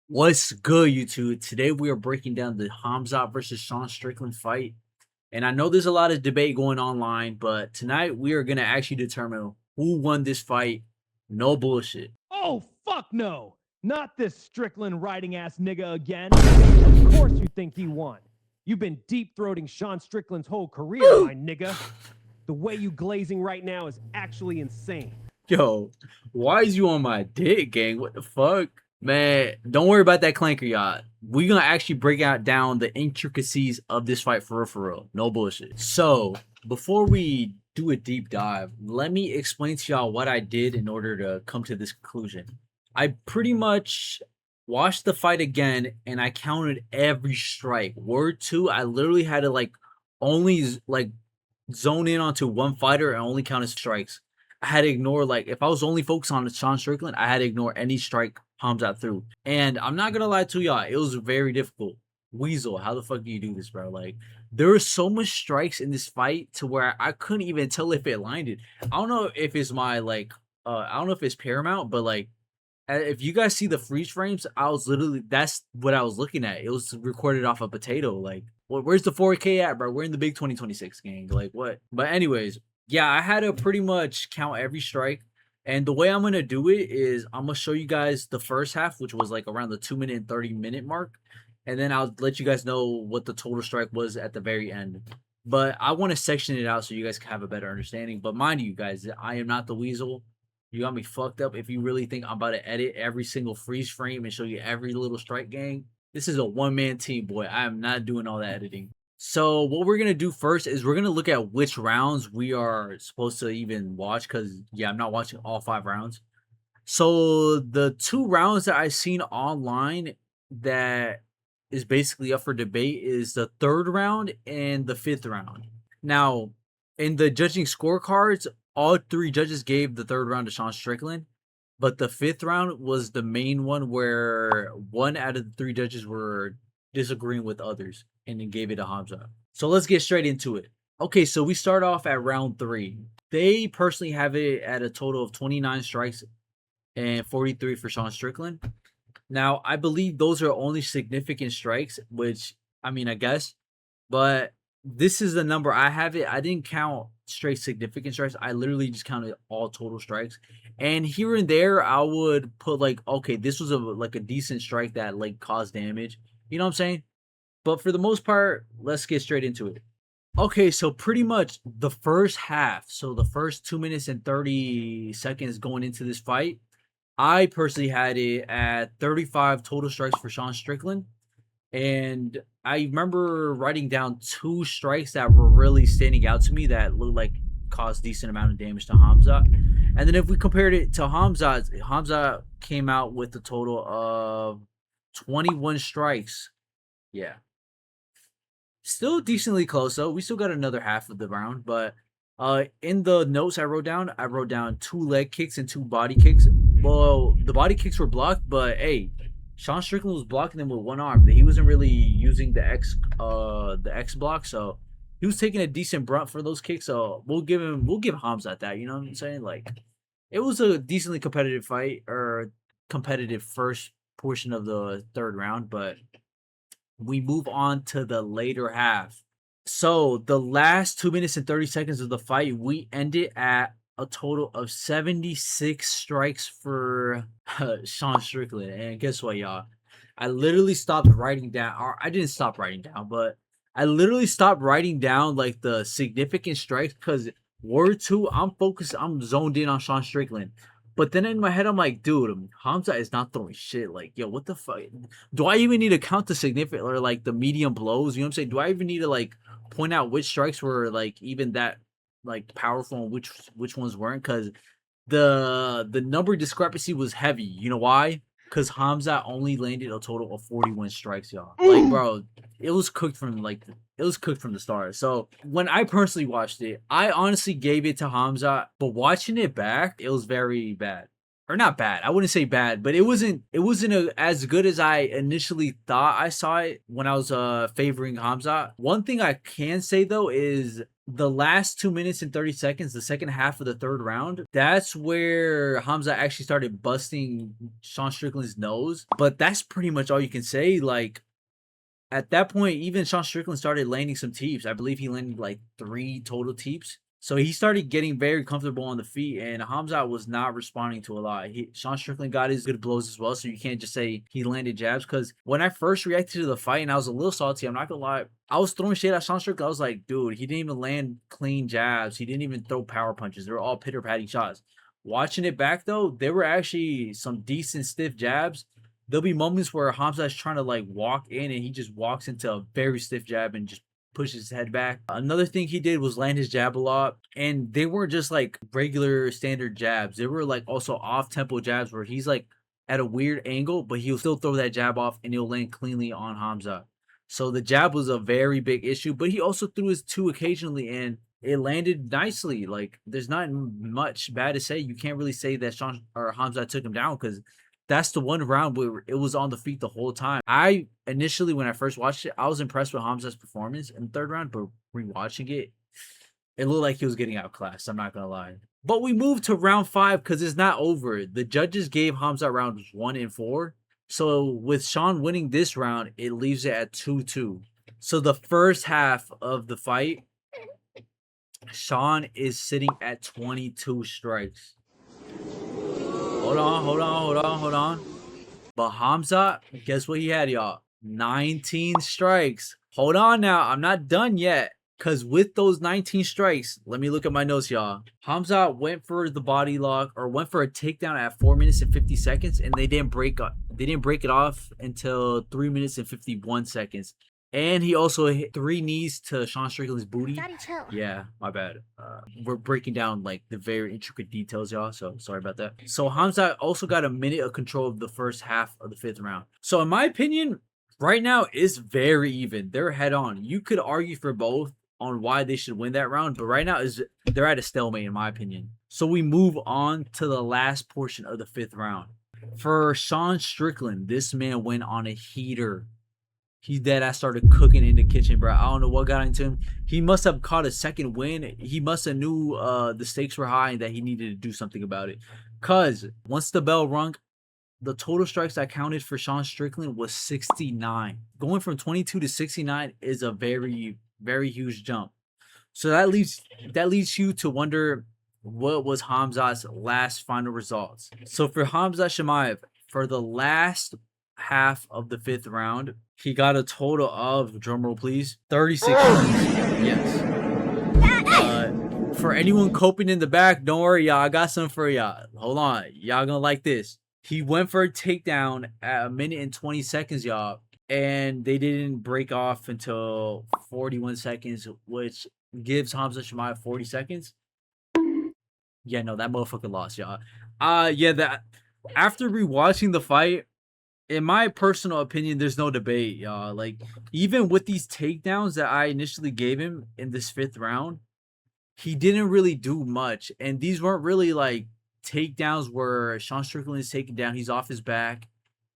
What's good, YouTube? Today we are breaking down the Khamzat versus Sean Strickland fight. And I know there's a lot of debate going online, but tonight we are going to actually determine who won this fight. No bullshit. Oh, fuck no! Not this Strickland riding ass nigga again. Of course you think he won. You've been deep-throating Sean Strickland's whole career, my nigga. The way you glazing right now is actually insane. Yo, why is you on my dick, gang? What the fuck? Man, don't worry about that clanker, y'all. We're going to actually break out down the intricacies of this fight for real. No bullshit. So, before we do a deep dive, let me explain to y'all what I did in order to come to this conclusion. I pretty much watched the fight again and I counted every strike. Word two, I literally had to only zone in onto one fighter and only count his strikes. I had to ignore, if I was only focused on Sean Strickland, I had to ignore any strike Khamzat threw. And I'm not gonna lie to y'all, it was very difficult. Weasel, how the fuck do you do this, bro? Like, there were so much strikes in this fight to where I couldn't even tell if it landed. I don't know if it's my I don't know if it's Paramount, but if you guys see the freeze frames, I was literally that's what I was looking at. It was recorded off a potato. Like, where's the 4K at, bro? We're in the big 2026 gang. Like, what? But anyways, yeah, I had to pretty much count every strike. And the way I'm gonna do it is I'm gonna show you guys the first half, which was like around the 2 minute and 30 minute mark, and then I'll let you guys know what the total strike was at the very end. But I want to section it out so you guys can have a better understanding. But mind you guys, I am not the weasel. You got me fucked up if you really think I'm about to edit every single freeze frame and show you every little strike gang. This is a one-man team, boy. I am not doing all that editing. So what we're going to do first is we're going to look at which rounds we are supposed to even watch because, yeah, I'm not watching all 5 rounds. So the 2 rounds that I've seen online that is basically up for debate is the 3rd round and the 5th round. Now, in the judging scorecards, all 3 judges gave the 3rd round to Sean Strickland, but the 5th round was the main one where 1 out of the 3 judges were disagreeing with others and then gave it to Hamza. So let's get straight into it. Okay, so we start off at round 3. They personally have it at a total of 29 strikes and 43 for Sean Strickland. Now, I believe those are only significant strikes, which, I mean, I guess, but this is the number I have it. I didn't count straight significant strikes. I literally just counted all total strikes. And here and there, I would put okay, this was a decent strike that caused damage. You know what I'm saying? But for the most part, let's get straight into it. Okay, so pretty much the first half, so the first 2 minutes and 30 seconds going into this fight, I personally had it at 35 total strikes for Sean Strickland. And I remember writing down 2 strikes that were really standing out to me that looked like caused decent amount of damage to Hamza. And then if we compared it to Hamza came out with a total of 21 strikes. Yeah. Still decently close though. We still got another half of the round, but in the notes I wrote down 2 leg kicks and 2 body kicks. Well, the body kicks were blocked, but hey, Sean Strickland was blocking them with one arm. He wasn't really using the X block, so he was taking a decent brunt for those kicks. So we'll give Hamza that. You know what I'm saying? Like, it was a decently competitive fight or competitive first portion of the 3rd round, but we move on to the later half. So the last 2 minutes and 30 seconds of the fight, we ended at a total of 76 strikes for Sean Strickland. And guess what, y'all? I literally stopped writing down, or I didn't stop writing down, but I literally stopped writing down the significant strikes because word two, I'm zoned in on Sean Strickland. But then in my head, I'm like, dude, Hamza is not throwing shit. Like, yo, what the fuck? Do I even need to count the significant or the medium blows? You know what I'm saying? Do I even need to point out which strikes were even that powerful and which ones weren't? Because the number discrepancy was heavy. You know why? Because Hamza only landed a total of 41 strikes, y'all. Like, bro, it was cooked from the start. So when I personally watched it, I honestly gave it to Hamza, but watching it back, it was very bad. or not bad. I wouldn't say bad, but it wasn't as good as I initially thought I saw it when I was favoring Hamza. One thing I can say though is the last 2 minutes and 30 seconds, the second half of the third round, that's where Hamza actually started busting Sean Strickland's nose. But that's pretty much all you can say. Like at that point, even Sean Strickland started landing some teeps. I believe he landed like 3 total teeps. So he started getting very comfortable on the feet, and Hamza was not responding to a lot. Sean Strickland got his good blows as well, so you can't just say he landed jabs. Because when I first reacted to the fight, and I was a little salty, I'm not gonna lie, I was throwing shade at Sean Strickland. I was like, dude, he didn't even land clean jabs. He didn't even throw power punches. They were all pitter-patting shots. Watching it back though, there were actually some decent stiff jabs. There'll be moments where Hamza is trying to like walk in, and he just walks into a very stiff jab and just pushes his head back. Another thing he did was land his jab a lot, and they weren't just like regular standard jabs. They were like also off-tempo jabs where he's like at a weird angle, but he'll still throw that jab off and he'll land cleanly on Hamza. So the jab was a very big issue, but he also threw his two occasionally and it landed nicely. Like there's not much bad to say. You can't really say that Sean or Hamza took him down because that's the one round where it was on the feet the whole time. I initially, when I first watched it, I was impressed with Hamza's performance in the third round, but rewatching it, it looked like he was getting outclassed. I'm not gonna lie. But we moved to round 5 because it's not over. The judges gave Hamza rounds 1 and 4. So with Sean winning this round, it leaves it at 2-2. So the first half of the fight, Sean is sitting at 22 strikes. Hold on. But Hamza, guess what he had, y'all? 19 strikes. Hold on now. I'm not done yet. Because with those 19 strikes, let me look at my notes, y'all. Hamza went for the body lock or went for a takedown at 4 minutes and 50 seconds, and they didn't break it off until 3 minutes and 51 seconds. And he also hit 3 knees to Sean Strickland's booty. Daddy, chill. Yeah, my bad. We're breaking down like the very intricate details, y'all. So sorry about that. So Hamza also got a minute of control of the first half of the 5th round. So in my opinion, right now it's very even. They're head on. You could argue for both on why they should win that round, but right now they're at a stalemate in my opinion. So we move on to the last portion of the 5th round. For Sean Strickland, this man went on a heater. He deadass started cooking in the kitchen, bro. I don't know what got into him. He must have caught a second win. He must have knew the stakes were high and that he needed to do something about it. Cause once the bell rung, the total strikes that counted for Sean Strickland was 69. Going from 22 to 69 is a very, very huge jump. So that leads you to wonder what was Khamzat's last final results. So for Khamzat Chimaev, for the last half of the 5th round, he got a total of, drumroll please, 36 yes. For anyone coping in the back, don't worry, y'all. I got something for y'all. Hold on. Y'all gonna like this. He went for a takedown at 1 minute and 20 seconds, y'all. And they didn't break off until 41 seconds, which gives Khamzat Chimaev 40 seconds. Yeah, no, that motherfucker lost, y'all. Yeah, that after rewatching the fight, in my personal opinion, there's no debate, y'all. Like, even with these takedowns that I initially gave him in this 5th round, he didn't really do much. And these weren't really like takedowns where Sean Strickland is taken down, he's off his back,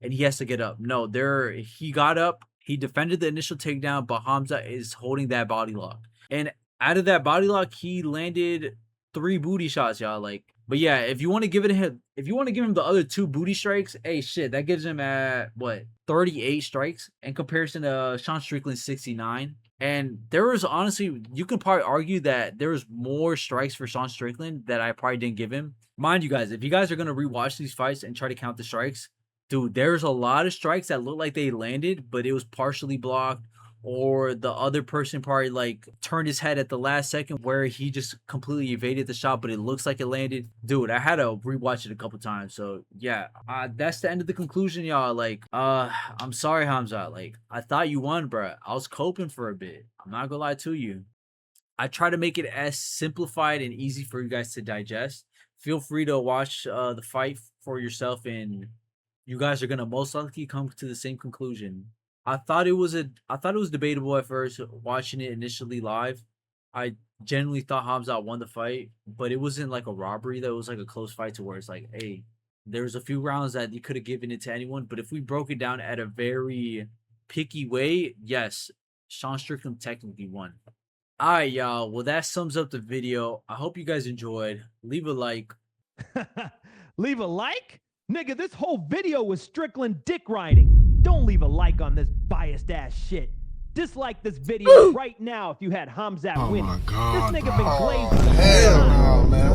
and he has to get up. No, he got up, he defended the initial takedown, but Hamza is holding that body lock. And out of that body lock, he landed 3 booty shots, y'all. Like, but yeah, if you want to give him the other 2 booty strikes, hey shit, that gives him at what, 38 strikes in comparison to Sean Strickland's 69. And there was honestly, you can probably argue that there was more strikes for Sean Strickland that I probably didn't give him. Mind you guys, if you guys are gonna rewatch these fights and try to count the strikes, dude, there's a lot of strikes that look like they landed, but it was partially blocked, or the other person probably like turned his head at the last second where he just completely evaded the shot, but it looks like it landed. Dude, I had to rewatch it a couple times. So yeah, that's the end of the conclusion, y'all. Like, I'm sorry, Hamza. Like, I thought you won, bro. I was coping for a bit. I'm not gonna lie to you. I try to make it as simplified and easy for you guys to digest. Feel free to watch the fight for yourself, and you guys are gonna most likely come to the same conclusion. I thought it was debatable at first watching it initially live. I genuinely thought Khamzat won the fight, but it wasn't like a robbery. That was like a close fight to where it's like, hey, There's a few rounds that you could have given it to anyone, but if we broke it down at a very picky way, yes, Sean Strickland technically won. All right, y'all. Well, that sums up the video. I hope you guys enjoyed. Leave a like. Leave a like? Nigga, this whole video was Strickland dick riding. Don't leave a like on this biased ass shit. Dislike this video right now if you had Khamzat winning. my God, This nigga bro. been glazing. Hell no, man.